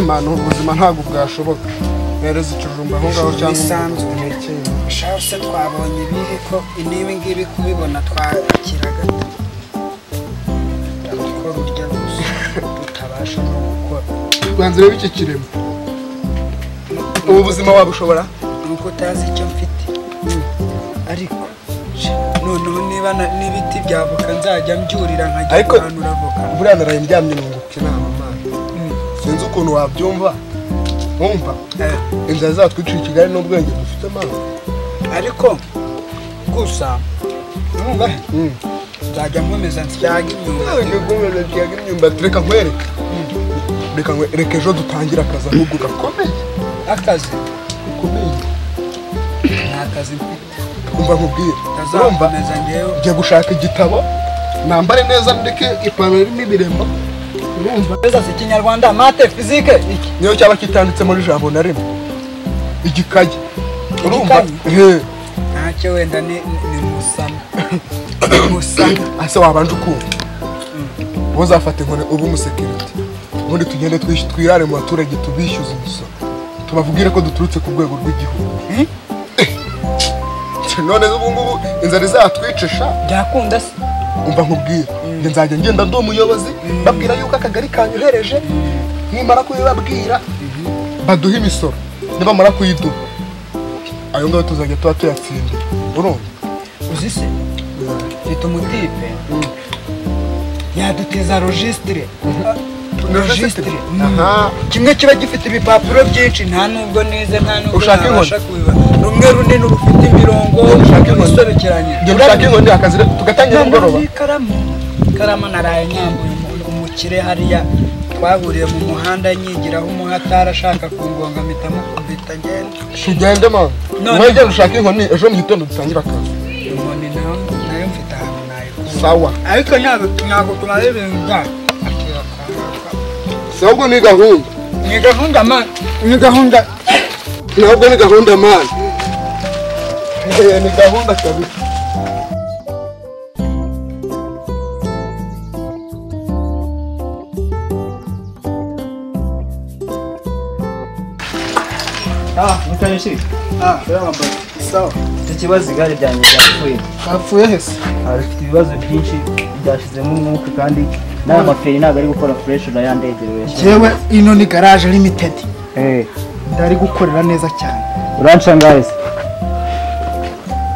Imana ubuzima ntabwo bwashoboka nereza ikijumba aho ngaho cyangwa isanzu shase twabonye ibihe ko nibi ngibi kubibona twakira gato ko burya tutabasha no gukora rwanzira b'iki kiremo ubu buzima wabushobora nuko utazi icyo mfite ariko noneho niba n'ibiti byavoka nzajya mbyurira nkajya guhanura avoka buriya naraye ndyamye nunguka inama Mana sinzi ukuntu wabyumva wumva inzara zatwiciye i Kigali n'ubwenge dufite Mana ariko gusa numva nzajya nkomeza nsyaga imyumbati reka nkwereke reka ejo dutangira akazi ahubwo gakomeye akazi gakomeye nta kazi mfite umva nkubwire urumva njya gushaka igitabo nambare neza ndeke ipantaro irimo ibirembo urumva neza si Kinyarwanda mate physique iki niyo cyaba kitanditse muri jambo na rimwe igikaye urumva ntacyo wenda ni musana ase wabanje ukumva uzafata inkone ubu umusekirite ubundi tugende twirare mu baturage tubishyuza imisoro tubavugire ko duturutse ku rwego rw'igihugu none ubu ngubu inzara izatwicisha byakunda se umva nkubwire nzajya ngenda ndi umuyobozi babwira yuko akagari kanyohereje nimara kubibabwira baduha imisoro nibamara kuyiduha ayo ngayo tuzajya tuba tuyatsindira urumva uzi se mfite umutipe yaduteza registre kimwe kiba gifite ibipapuro byinshi nta nubwo neza nta nubwo nabasha kubibona rumwe runini rufite imirongo isobekeranye ushaka inkoni akazi tugatangira umugoroba ikaramu naraye nyambuye umukire hariya twahuriye mu muhanda nyigiraho umuhatari ashaka kungonga mpitamo kumbita ngenda tugende mama mwegenda ushaka inkoni ejo mu gitondo dutangira akazi inkoni nayo mfite ahantu nayo sawa ariko ntabwo tumaze ibintu byayo ahubwo ni gahunda man ni gahunda ntabwo ni gahunda man ni gahunda kabisa mutanyushi sawa ikibazo igare ryanjye ryapfuye kapfuye hese rifite ibibazo byinshi byashizemo umwuka kandi n'aya maperi ntabwo ari gukora fresh urayandegerewe yewe ino ni garage limited ndari gukorera neza cyane uranshangaye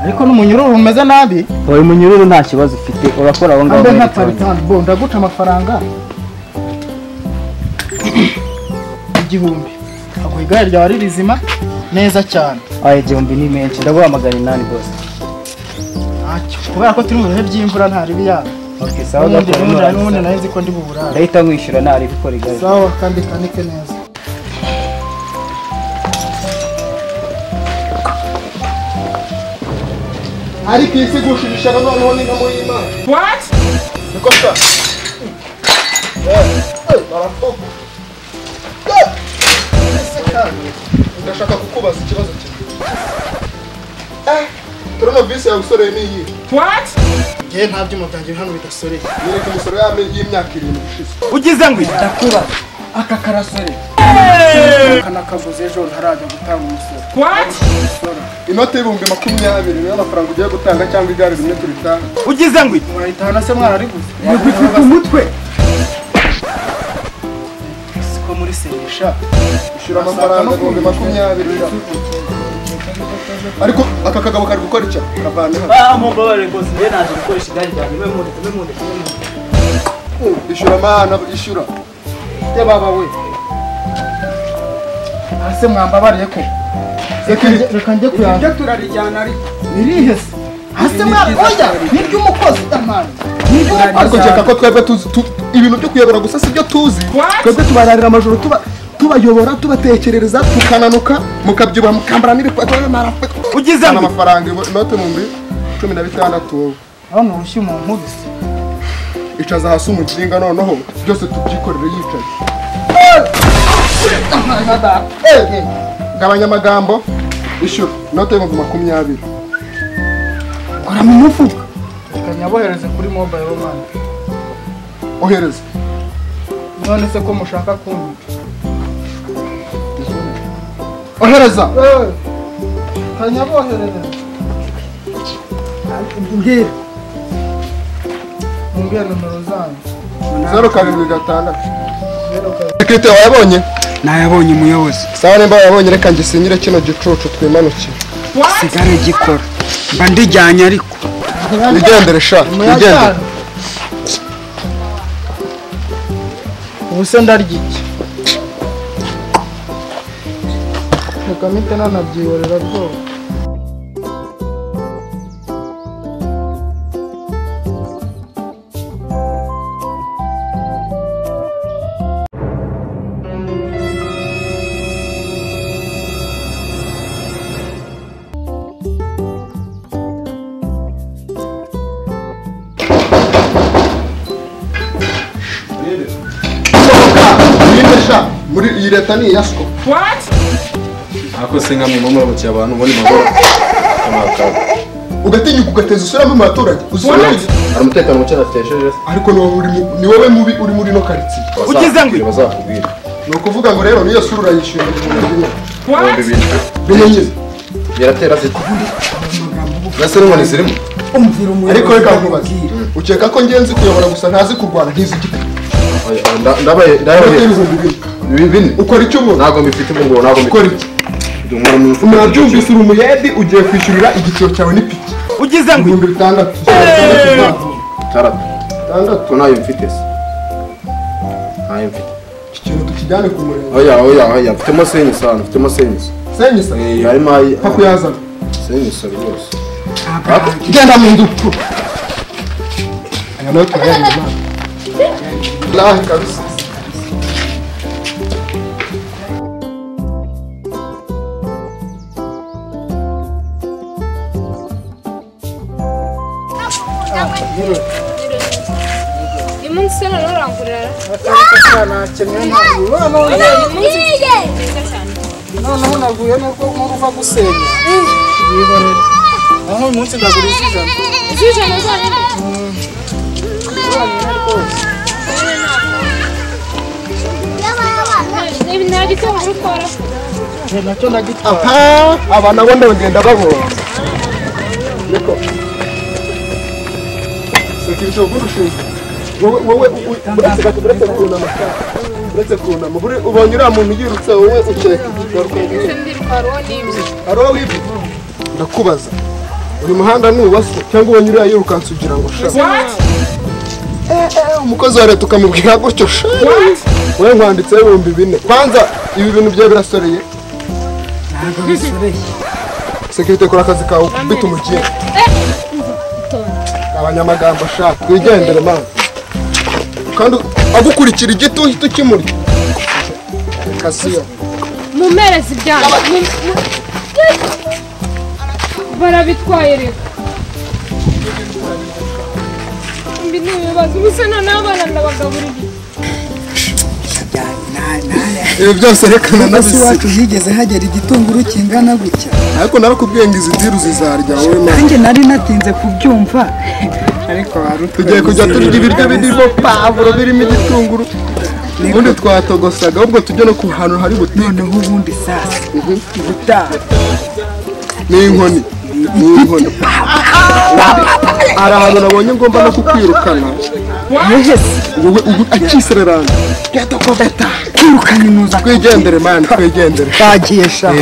ariko n'umunyururu umeze nabi wowe umunyururu nta kibazo ufite urakora aho ngaho nka paritani bo ndaguca amafaranga igihumbi aho igare ryawe ari rizima neza cyane igihumbi ni menshi ndaguha 800 rwose kubera ko turi mu bihe by'imvura nta ribi yabo okay sawa n'ubundi nayo nzi ko ndi buburara ndahita nkwishyura ntari gukora igare sawa kandi kanike neza ariko isi gushimisha noneho ni nka y'Imana what niko sha barafuka ndashaka kukubaza ikibazo kimwe Coronavirus yagusoreye ni iyi what ngiye nta byuma byanjye hano bidasoreye yereka umusoro y'imyaka 7 ishize ugize ngo ndakuba aka karasore kana kavuze ejo ntarajya gutanga umusoro what inote y'ibihumbi 20 niyo amafaranga ugiye gutanga cyangwa igare rimwe turitanga ugize ngo urayitahana se mwarariguze mugufite umutwe siko muri senisha ishura amafaranga 20 ariko aka kagabo kari gukora icyo karavana hano mubabare ngo singe naje gukoresha igare ryanjye memunde ishura mana ishura ye baba we ase mwambabariye ko reka njye kuyanja turarijyana ariko irihe se ase oya niryo umukozi amana ariko cyeka ko twebwe ibintu byo kuyobora gusa sibyo tuzi twebwe tubararira amajoro tubayobora tubatekerereza tukananuka mukabyibuha mukambara n'ibikwato n'amarafa ugize amafaranga inote mu 16 hano ushyi mu nkubise icaza hasi umukinga noneho byose tubyikorere yicaye gabanya amagambo ishyura inote y'ibihumbi 20 kora mu mufuka kanyabohereze kuri mobile money ohereza none se ko mushaka kumva ohereza kanyaboherere mbwira mbwira nomero zanyu 07 Sekirite wayabonye? Nayabonye umuyobozi. Sawa nimba wayabonye reka ngisinyire kino gicucu twimanukire. Sigare gikora. Mba ndijyanye ariko. Wigendere sha, wigendere. Ubuse ndarya iki? Reka mpite nanabyiyorera rwose. Muri iyi leta ni iyasiko. Ako singa mu mama babukiye abantu muri magoro. Ugatinyuka ugateza usura mu baturage. Usura Ari umutekano muke natesheje. ariko ni wowe mubi uri muri no quartier. Ugize ngo bazakubwira. No kuvuga ngo rero niyo sura urayishyura. Bimenye. Biratera ziti. Gase n'umwe zirimo. Umvira umuyobozi. Ariko reka nkubaze. Ukeka ko ngenzi kuyobora gusa ntazi kurwana ntizi gite. Ndabaye bibini. Ukora icyo umuntu. Ntago mbifite ngo ntago ukora iki? Murabyumvise uri umuyedi ugiye kwishyurira igiciro cyawe n'ipiki. Ugize ngo 600. Tandatu nayo mfite se. Nayo mfite. Ikintu tukijyane ku murenge. Oya, mfitemo senyi sana, mfitemo senyi. Senyisa. Harimo pakuyazana. senyi sabi rwose. Genda mu nzu. Aya nayo turayana. Lahi kabisa. Imunsi sana norangurira. noneho navuye nuko muruva gusenya. Yihorere. Aho umunsi ndaguriza ijana. Izijana zane. Ibi nagito urukora. Nacyo nagitwara. Aha, aba nabo ndagenda babona. Niko. Sekirite uburushinze. Wowe uretse kunama. Uretse kunama. Ubonye uriya muntu yirutse wowe ukeka. Aro wibi. Ndakubaza. Uri muhanda nuwase cyangwa ubonye uriya yirukanse ugira ngo sha. Umukozi wa leta ukamubwira gutyo sha. Wewe nkwanditse 4,000. Kwanza ibi bintu bye birasoreye. Ntabwo bisoreye. Sekirite kora akazi kawe kubita umugiye. Abanyamagambo shaka twigendere man. Kandi agukurikira igiti uhita ukimurya. Kasiya. Mumerezi byana. Barabitwaye reka. Mbi nibaza ubusana n'abana ndabagaburira. Ibi byose rekana Nasi wacu higeze hagera igitunguru kingana gutya. ariko narakubwiye ngo izi diru zizarya wowe man. Nanjye nari natinze kubyumva. Ariko Tugiye kujya turya ibiryo birimo pavuro birimo igitunguru. Ubundi twatogosaga ahubwo tujye no ku hantu hari butike. noneho ubundi sasa. Gutaha. N'inkoni. Hari ahantu nabonye ngomba no kukwirukana. Wowe ubu akisererana. Geta ko beta. Kirukanye nuza. Twigendere man, twigendere. Bagiye sha.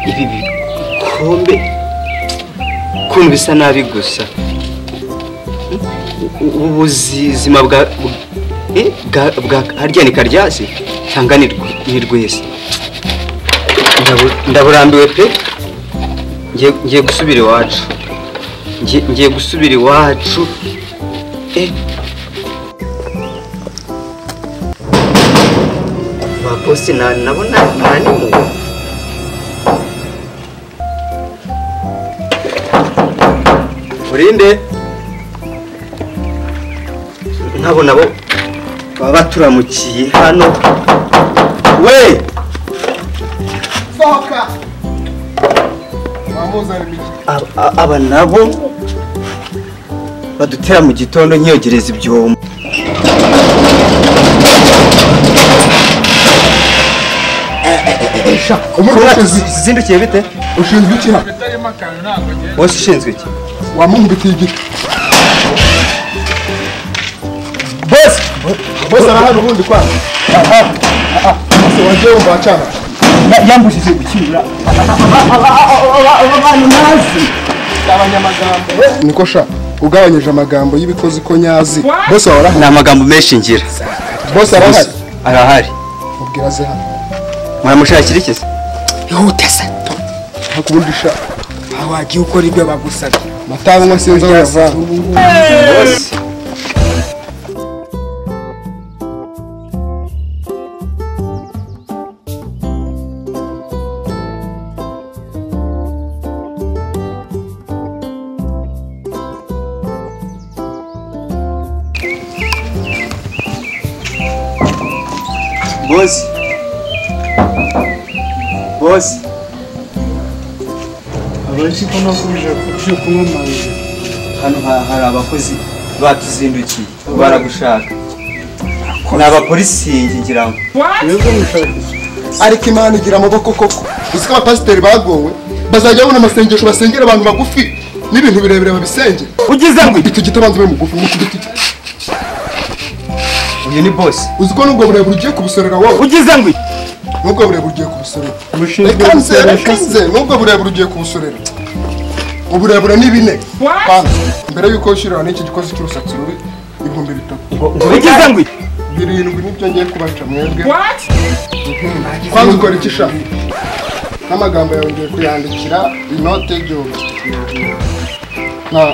Ibi bikombe kumva bisa nabi gusa. Ubuzima bwa harya ni karyasi cyangwa ni rwese. Ndaburambiwe pe. Ngiye gusubira iwacu. Ngiye gusubira iwacu. Baposi nabona nani Urinde nkabo nabo baba baturamukiye hano. We Sohoka. Wamuzana imiki. aba nabo badutera mu gitondo nkiyogereza ibyombo. umuntu ushinzwe Zindukiye bite? ushinzwe iki hano Wose ushinzwe iki? wamunkubitiye igiti boss arahari ubundi kwanza wagiye wumva wacana yambujije gukingura abantu nazi abanyamagambo niko sha ugabanyije amagambo y'ibikozi ko nyazi boss arahari Ni amagambo menshi ngira. boss arahari Arahari. ubwira ze hano Muramushakira iki se? ihute se hakubundi sha wagiye ukora ibyo bagusabye matabu ngo sinzi aho yavana Boss. Boss. Boss. abenshi ko nakubije kunywa amazi Hano hari abakozi batuzindukiye baragushaka. Ni abapolisi ngira ngo. mwebwe mushaka ariko imana igira amaboko koko uzi ko abapasiteri bagowe bazajya babona amasengesho basengera abantu bagufi n'ibintu birebire babisengera Ugize ngo icyo gito banza ube mugufi mu giti uyu ni boss. uzi ko nubwo burebure ugiye kubusorera wowe Ugize ngo nubwo burebure ugiye kubusorera mushinzwe reka nze nubwo burebure ugiye kubusorera uburebure ni 4 kwanza mbere yuko ushyirira n'iki gikozi cy'urusatsi ruri 3,000 ugize ngo 7 nibyo ngiye kubaca mwebwe kwanza ukora iki sha n'amagambo yawe ngiye kuyandikira inote y'igihumbi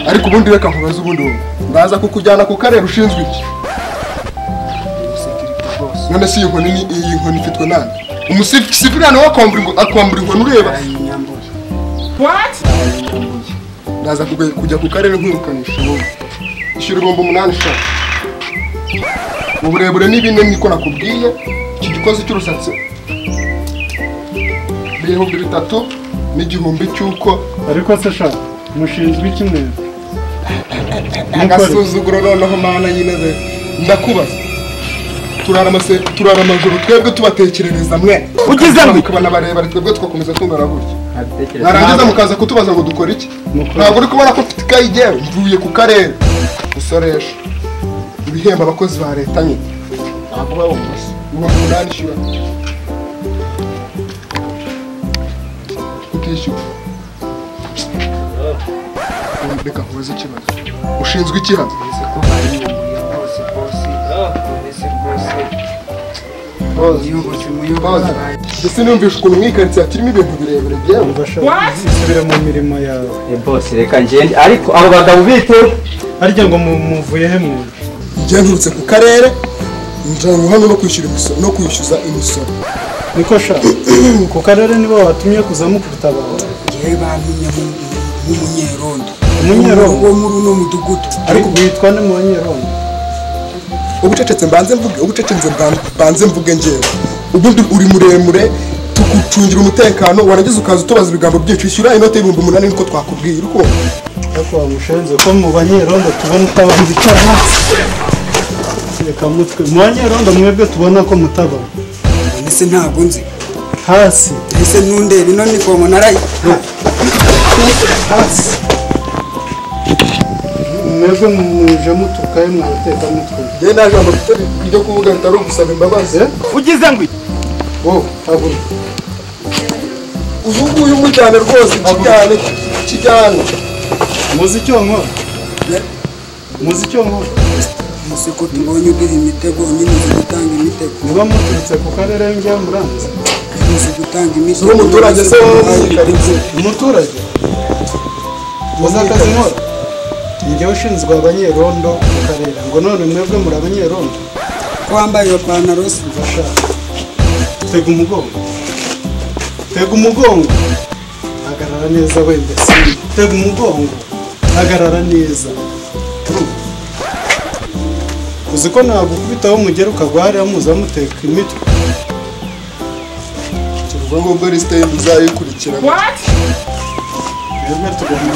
ariko ubundi reka nkubaze ubundi wowe ndaza kukujyana ku karere ushinzwe iki none si iyi nkoni ifitwe nande umusiviliya nawe akwambura inkoni ureba ndaza kujya ku karere nkwirukanisha wowe ishyura 8,000 sha uburebure ni 4 niko nakubwiye iki gikozi cy'urusatsi 3,000 n'igihumbi cy'uko ariko se sha mushinzwe iki mwebwe agasuzuguro noneho mana nyine ndakubaza turara amajoro twebwe tubatekerereza mwe Ugize ngo ukabona barebare twebwe twakomeza tungana gutya narangiza mukaza kutubaza ngo dukora iki ntabwo uri kubona ko mfite ikayi igewe mvuye ku karere gusoresha ibihembo abakozi ba leta nyine ntabwo bawumvise 8,000 ishyura ukishyura reka nkubaze ikibazo ushinzwe iki hano ese numvishe ukuntu mwikaritsiye kirimo ibintu birebire byewe usubire mu mirimo yawe boss reka ngende ariko abo bagabo bite harya ngo muvuye he mwebwe njye nturutse ku karere njyanwa hano no kwishyura imisoro no kwishyuza imisoro niko sha ku karere nibo watumye kuza mukutabara ngewe bantumye nk'umunyerondo Umunyerondo? wo muri uno mudugudu ariko witwa ne mu banyerondo ubucecetse mbanze mvuge njyewe ubundi uri muremure tugucungira umutekano warangiza ukaza utubaza ibigambo byinshi ishyura inote y'8,000 niko twakubwiye uko ariko wamushenze ko mu banyerondo tubona utabanza icara hasi reka mutwe mu banyerondo mwebwe tubona ko mutabara ese ntabwo nzi hasi ese nundeba ino nifomo narayi hasi mwebwe muje mutukaye mwabateka mutwe njye nta jambo mfite ryo kuvuga ritari ugusaba imbabazi ugize ngo wowe haguruka uyu nguyu umujyane rwose kijyane muzi icyo nkora muzi icyo nkora ese ko tubonye uduha imitego nyine uzi gutanga imitego niba muturutse ku karere njya muranze uzi gutanga imitego uri umuturage se wowe mwikaritsiye umuturage muzi akazi nkora njyewe ushinzwe abanyerondo mu karere ngo none mwebwe muri abanyerondo ko wambaye iyo pantaro se mfasha tega umugongo tega umugongo hagarara neza wenda si tega umugongo hagarara neza uzi ko nagukubitaho umugera ukagwa hariya muzamuteka imitwe ubwo ngubwo lisite uzayikurikirana twebwe tugomba